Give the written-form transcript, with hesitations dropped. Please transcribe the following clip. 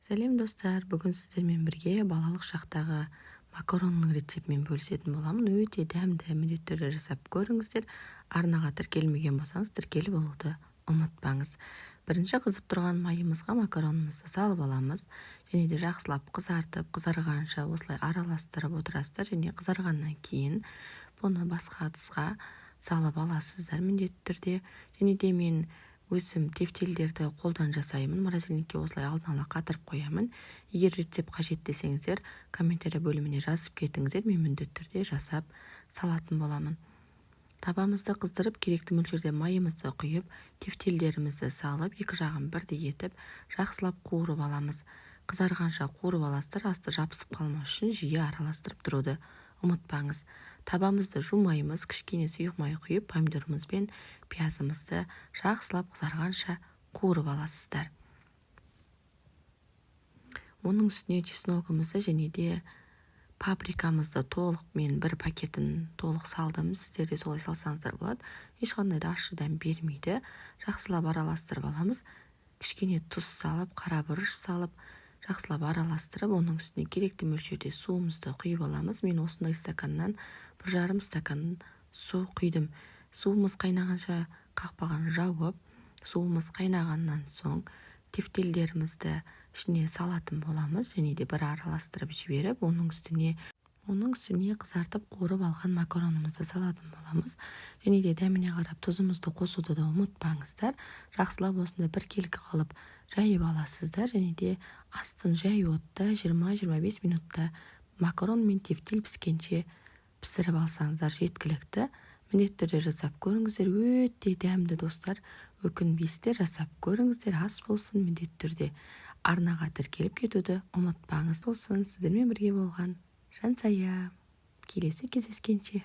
Сәлем достар, бүгін сіздермен бірге балалық шақтағы макаронның рецептімен бөлісетін боламын. Өте дәмді, міндетті түрде жасап көріңіздер. Арнаға тіркелмеген болсаңыз, тіркеліп болуды ұмытпаңыз. Бірінші қызып тұрған майымызға макаронымызды салып аламыз. Және де жақсылап қызартып, қызарғанша осылай араластырып отырасыздар. Және қызарғаннан кейін бұны басқа ыдысқа салып аласыздар міндетті түрде. Және де мен өзім тефтелдерді қолдан жасаймын. Морозильникке осылай алдын ала қатырып қоямын. Егер рецепт қажет десеңіздер, комментарий бөліміне жазып кетіңіздер, мен міндетті түрде жасап салатын боламын. Табамызды қыздырып, керекті мөлшерде майымызды құйып, тефтелдерімізді салып, екі жағын бірдей етіп, жақсылап қуырып аламыз. Қызарғанша қуырып аласыздар, асты жабысып қалмас үшін жиі араластырып тұруды ұмытпаңыз. Табамызды жумаймыз, кішкене сұйық май құйып, помидорымыз бен пиязымызды жақсылап қызарғанша қуырып аласыздар. Оның үстіне чесногымызды және де паприкамызды толық, мен бір пакетін толық салдым. Сіздер де солай салсаңыздар болады. Ешқандай да ащы дәм бермейді. Жақсылап араластырып аламыз. Кішкене тұз салып, қара бұрыш салып, жақсылап араластырып, оның үстіне керекті мөлшерде суымызды құйып аламыз. Мен осындай стаканнан 1,5 стакан су құйдым. Суымыз қайнағанша қақпағын жауып, суымыз қайнағаннан соң тефтелдерімізді ішіне салатын боламыз. Және де бір араластырып жіберіп, оның үстіне қызартып қуырып алған макаронымызды салатын боламыз. Және де дәміне қарап тұзымызды қосуды да ұмытпаңыздар. Жақсылап осында біркелкі қылып жайып аласыздар. Және де астын жай отта 20-25 минутта макарон мен тефтел піскенше пісіріп алсаңыздар жеткілікті. Міндетті түрде жасап көріңіздер, өте дәмді достар. Өкінбейсіздер, жасап көріңіздер, ас болсын, міндетті түрде арнаға тіркеліп кетуді ұмытпаңыз. Болсын, сіздермен бірге болған Жансая. Келесі кездескенше.